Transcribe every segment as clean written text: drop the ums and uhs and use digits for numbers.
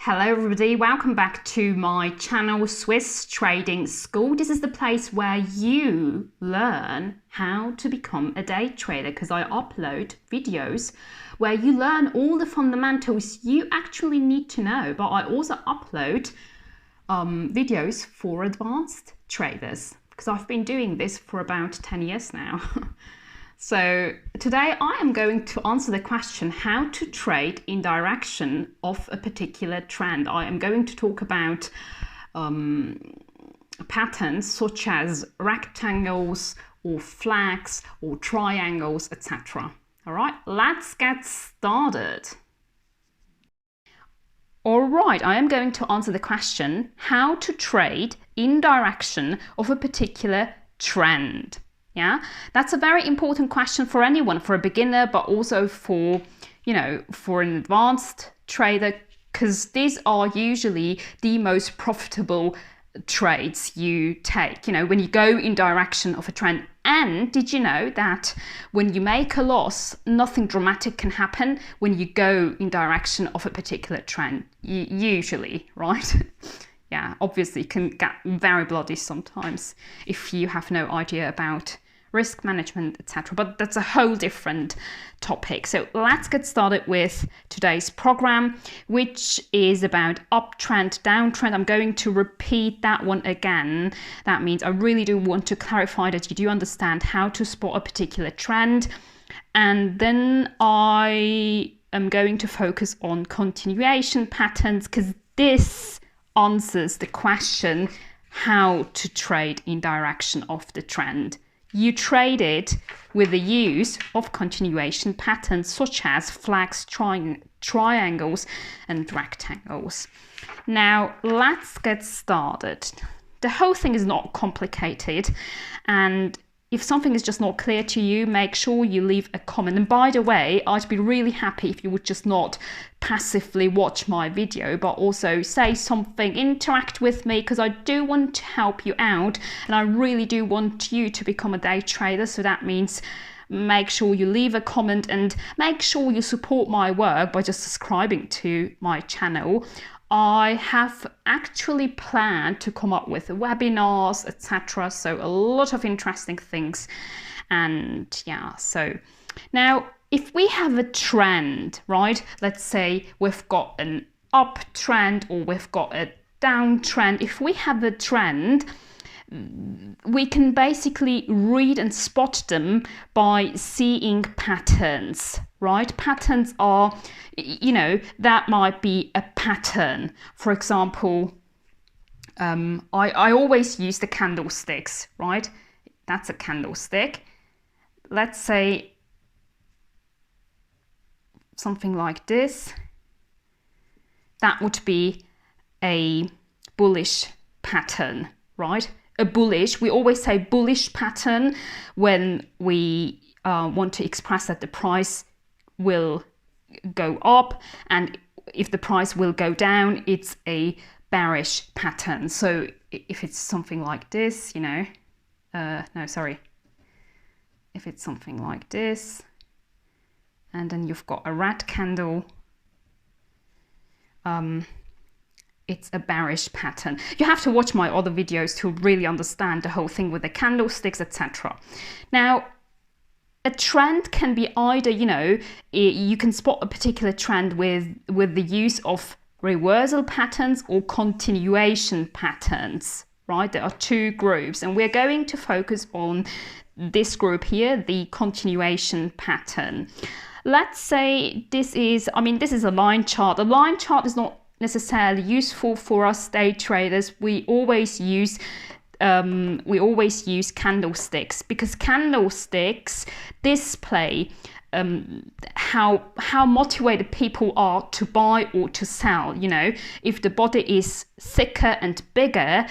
Hello everybody, welcome back to my channel Swiss Trading School. This is the place where you learn how to become a day trader, because I upload videos where you learn all the fundamentals you actually need to know, but I also upload videos for advanced traders, because I've been doing this for about 10 years now. So today I am going to answer the question how to trade in direction of a particular trend. I am going to talk about patterns such as rectangles or flags or triangles, etc. All right, let's get started. All right, I am going to answer the question how to trade in direction of a particular trend. Yeah, that's a very important question for anyone, for a beginner, but also for, for an advanced trader, because these are usually the most profitable trades you take, when you go in direction of a trend. And did you know that when you make a loss, nothing dramatic can happen when you go in direction of a particular trend, usually, right? Yeah, obviously it can get very bloody sometimes if you have no idea about risk management, etc. But that's a whole different topic. So let's get started with today's program, which is about uptrend, downtrend. I'm going to repeat that one again. That means I really do want to clarify that you do understand how to spot a particular trend. And then I am going to focus on continuation patterns, because this answers the question how to trade in direction of the trend. You trade it with the use of continuation patterns such as flags, triangles and rectangles. Now let's get started. The whole thing is not complicated, and if something is just not clear to you, make sure you leave a comment. And by the way, I'd be really happy if you would just not passively watch my video, but also say something, interact with me, because I do want to help you out and I really do want you to become a day trader. So that means make sure you leave a comment and make sure you support my work by just subscribing to my channel. I have actually planned to come up with webinars, etc. So a lot of interesting things. And yeah, so now if we have a trend, right? Let's say we've got an uptrend or we've got a downtrend. If we have a trend, we can basically read and spot them by seeing patterns, right? Patterns are, that might be a pattern. For example, I always use the candlesticks, right? That's a candlestick. Let's say something like this. That would be a bullish pattern, right? A bullish, we always say bullish pattern when we want to express that the price will go up, and if the price will go down, it's a bearish pattern. So if it's something like this, if it's something like this, and then you've got a red candle, it's a bearish pattern. You have to watch my other videos to really understand the whole thing with the candlesticks, etc. Now, a trend can be either, you can spot a particular trend with the use of reversal patterns or continuation patterns, right? There are two groups, and we're going to focus on this group here, the continuation pattern. Let's say this is a line chart. A line chart is not necessarily useful for us day traders. We always use candlesticks, because candlesticks display how motivated people are to buy or to sell. If the body is thicker and bigger,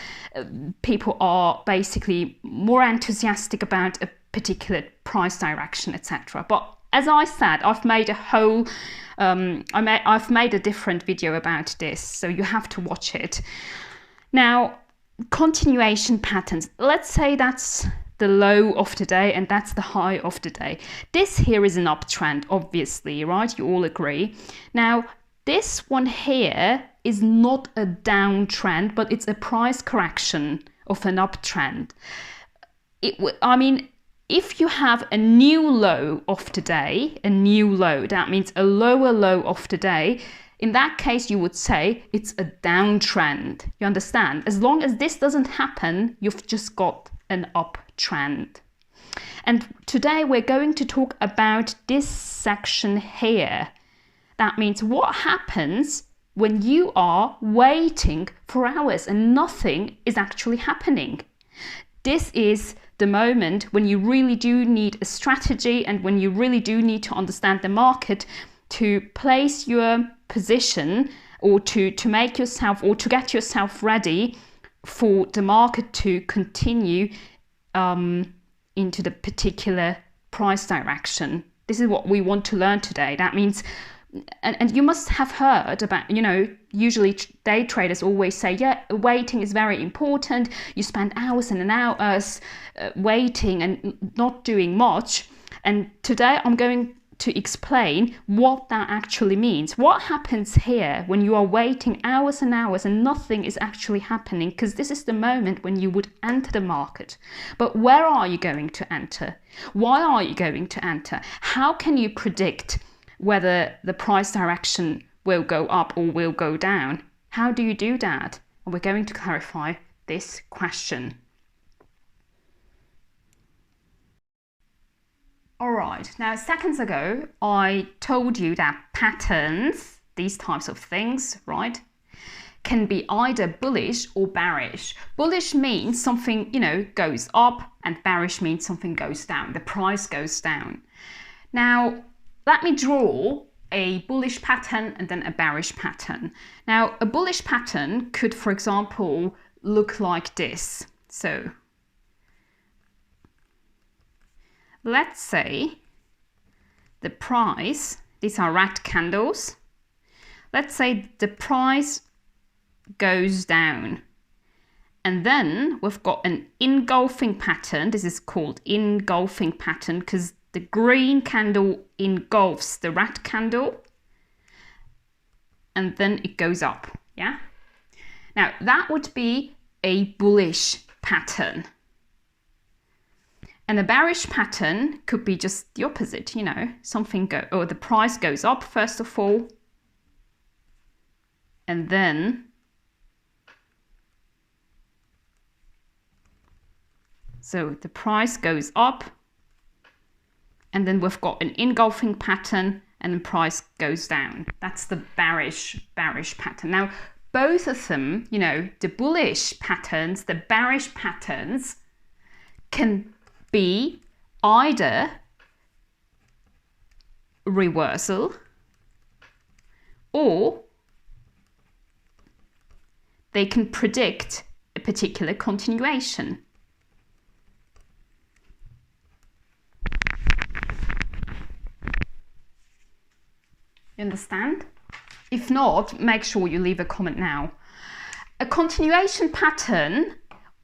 people are basically more enthusiastic about a particular price direction, etc. But as I said, I've made a whole I've made a different video about this, so you have to watch it. Now, continuation patterns. Let's say that's the low of the day and that's the high of the day. This here is an uptrend, obviously, right? You all agree. Now, this one here is not a downtrend, but it's a price correction of an uptrend. I mean, if you have a new low of today, a new low, that means a lower low of today, in that case, you would say it's a downtrend. You understand? As long as this doesn't happen, you've just got an uptrend. And today we're going to talk about this section here. That means what happens when you are waiting for hours and nothing is actually happening. This is the moment when you really do need a strategy and when you really do need to understand the market to place your position or to make yourself or to get yourself ready for the market to continue into the particular price direction. This is what we want to learn today. That means, and you must have heard about, you know, usually day traders always say, yeah, waiting is very important. You spend hours and hours waiting and not doing much. And today I'm going to explain what that actually means. What happens here when you are waiting hours and hours and nothing is actually happening? Because this is the moment when you would enter the market. But where are you going to enter? Why are you going to enter? How can you predict whether the price direction will go up or will go down? How do you do that? And we're going to clarify this question. Alright, now seconds ago I told you that patterns, these types of things, right, can be either bullish or bearish. Bullish means something, you know, goes up, and bearish means something goes down, the price goes down. Now, let me draw a bullish pattern and then a bearish pattern. Now, a bullish pattern could, for example, look like this. So, let's say the price, these are red candles. Let's say the price goes down. And then we've got an engulfing pattern. This is called engulfing pattern because the green candle engulfs the red candle. And then it goes up, yeah? Now, that would be a bullish pattern. And a bearish pattern could be just the opposite, you know, or the price goes up first of all, and then so the price goes up, and then we've got an engulfing pattern, and the price goes down. That's the bearish pattern. Now, both of them, you know, the bullish patterns, the bearish patterns can be either reversal or they can predict a particular continuation. You understand? If not, make sure you leave a comment now. A continuation pattern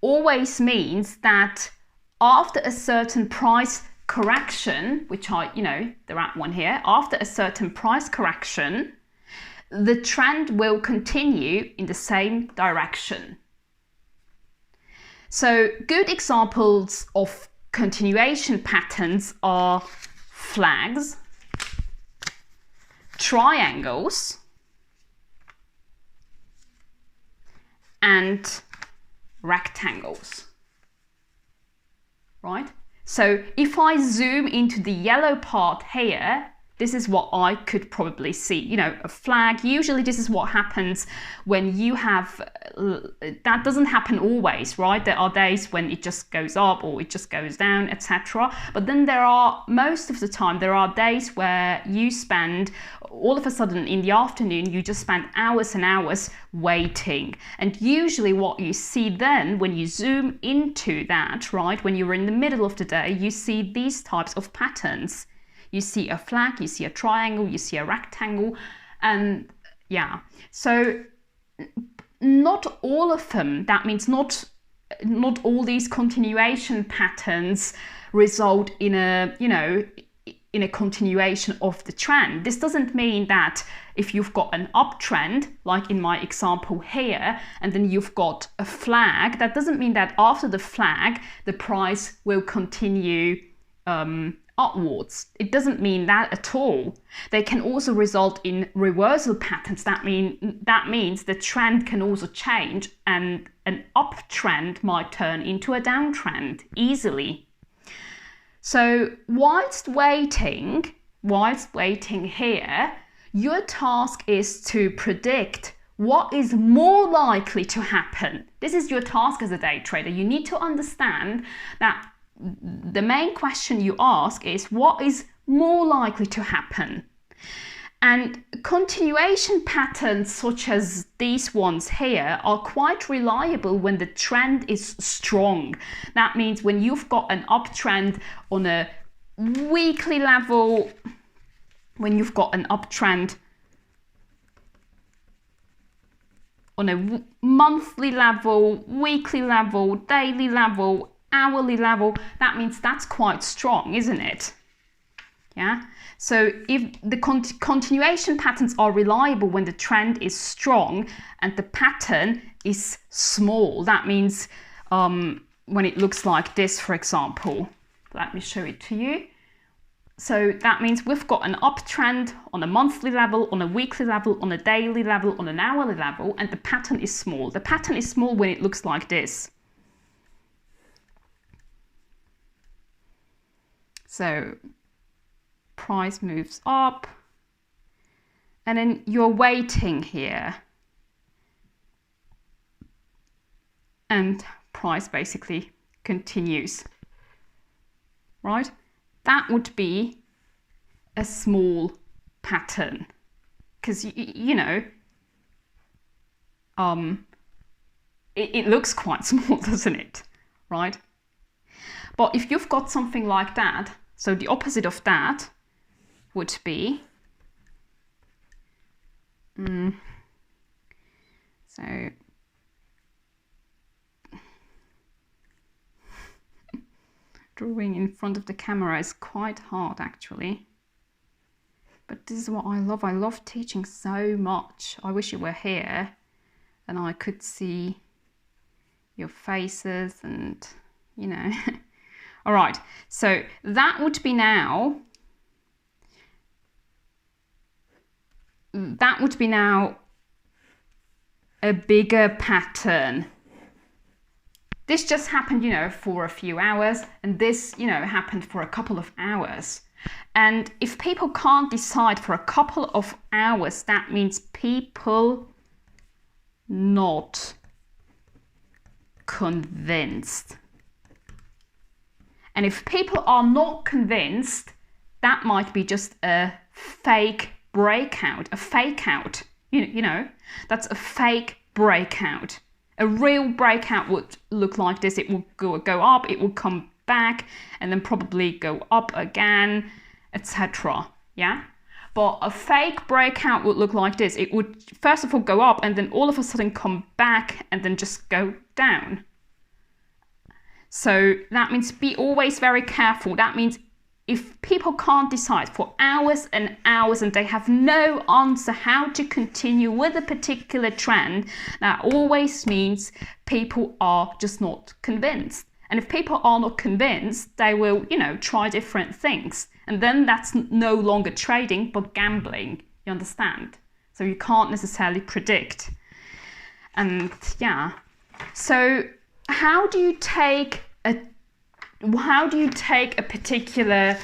always means that after a certain price correction, which are, you know, the red one here, after a certain price correction, the trend will continue in the same direction. So good examples of continuation patterns are flags, triangles, and rectangles. Right? So if I zoom into the yellow part here, this is what I could probably see. You know, a flag, usually this is what happens when you have, that doesn't happen always, right? There are days when it just goes up or it just goes down, etc. But then there are, most of the time, there are days where you spend, all of a sudden in the afternoon, you just spend hours and hours waiting. And usually what you see then, when you zoom into that, right, when you're in the middle of the day, you see these types of patterns. You see a flag, you see a triangle, you see a rectangle, and yeah. So not all of them, that means not all these continuation patterns result in a, you know, in a continuation of the trend. This doesn't mean that if you've got an uptrend, like in my example here, and then you've got a flag, that doesn't mean that after the flag, the price will continue upwards. It doesn't mean that at all. They can also result in reversal patterns. That means the trend can also change, and an uptrend might turn into a downtrend easily. So whilst waiting here, your task is to predict what is more likely to happen. This is your task as a day trader. You need to understand that the main question you ask is what is more likely to happen. And continuation patterns such as these ones here are quite reliable when the trend is strong. That means when you've got an uptrend on a weekly level, when you've got an uptrend on a monthly level, weekly level, daily level, hourly level, that means that's quite strong, isn't it? Yeah. So if the continuation patterns are reliable when the trend is strong and the pattern is small, that means when it looks like this, for example, let me show it to you. So that means we've got an uptrend on a monthly level, on a weekly level, on a daily level, on an hourly level, and the pattern is small. The pattern is small when it looks like this. So price moves up, and then you're waiting here, and price basically continues, right? That would be a small pattern, because you know it looks quite small, doesn't it, right? But if you've got something like that, so the opposite of that would be, so drawing in front of the camera is quite hard actually, but this is what I love. I love teaching so much. I wish you were here and I could see your faces and, you know. All right, so that would be now a bigger pattern. This just happened, you know, for a few hours, and this, you know, happened for a couple of hours. And if people can't decide for a couple of hours, that means people not convinced. And if people are not convinced, that might be just a fake breakout, a fake out. You know, that's a fake breakout. A real breakout would look like this. It will go up, it will come back, and then probably go up again, etc. Yeah? But a fake breakout would look like this. It would first of all go up and then all of a sudden come back and then just go down. So that means be always very careful. That means if people can't decide for hours and hours and they have no answer how to continue with a particular trend, that always means people are just not convinced. And if people are not convinced, they will, you know, try different things. And then that's no longer trading, but gambling, you understand? So you can't necessarily predict. And yeah, so how do you take a particular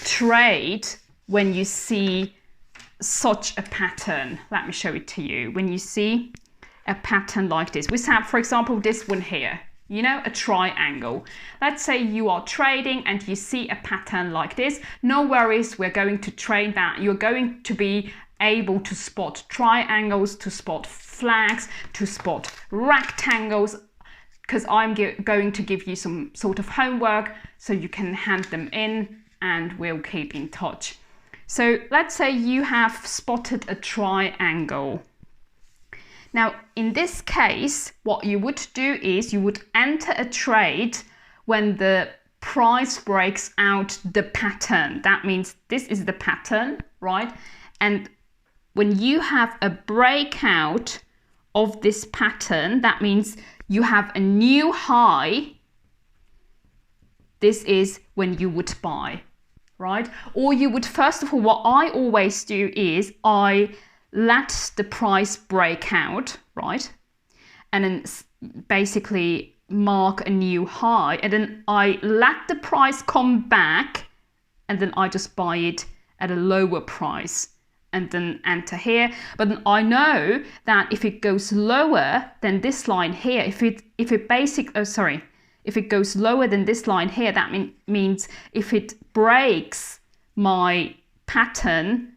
trade when you see such a pattern? Let me show it to you. When you see a pattern like this, we have, for example, this one here, you know, a triangle. Let's say you are trading and you see a pattern like this. No worries, we're going to trade that. You're going to be able to spot triangles, to spot flags, to spot rectangles, because I'm going to give you some sort of homework so you can hand them in and we'll keep in touch. So let's say you have spotted a triangle. Now, in this case, what you would do is you would enter a trade when the price breaks out the pattern. That means this is the pattern, right? And when you have a breakout of this pattern, that means you have a new high. This is when you would buy, right? Or you would, first of all, what I always do is I let the price break out, right? And then basically mark a new high, and then I let the price come back, and then I just buy it at a lower price and then enter here. But then I know that if it goes lower than this line here, if it goes lower than this line here, that means if it breaks my pattern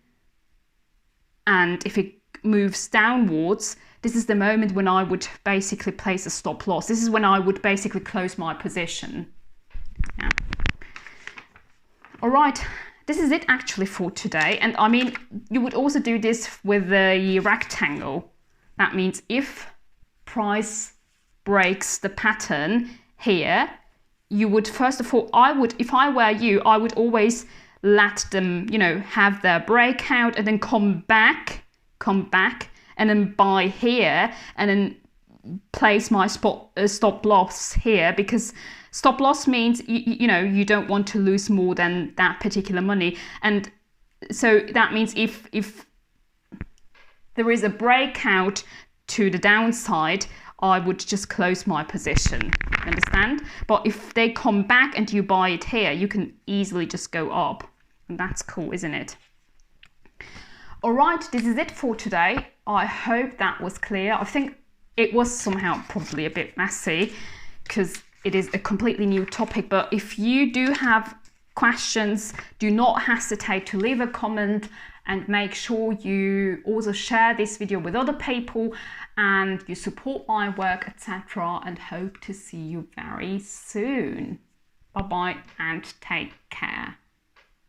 and if it moves downwards, this is the moment when I would basically place a stop loss. This is when I would basically close my position. Yeah. All right, this is it actually for today. And I mean, you would also do this with the rectangle. That means if price breaks the pattern here, you would, first of all, if I were you, I would always let them, have their breakout and then come back, and then buy here, and then place my stop loss here, because stop loss means you don't want to lose more than that particular money. And so that means if there is a breakout to the downside, I would just close my position, understand? But if they come back and you buy it here, you can easily just go up, and that's cool, isn't it? All right, this is it for today. I hope that was clear. I think it was somehow probably a bit messy because it is a completely new topic, but if you do have questions, do not hesitate to leave a comment, and make sure you also share this video with other people and you support my work, etc. And hope to see you very soon. Bye bye and take care.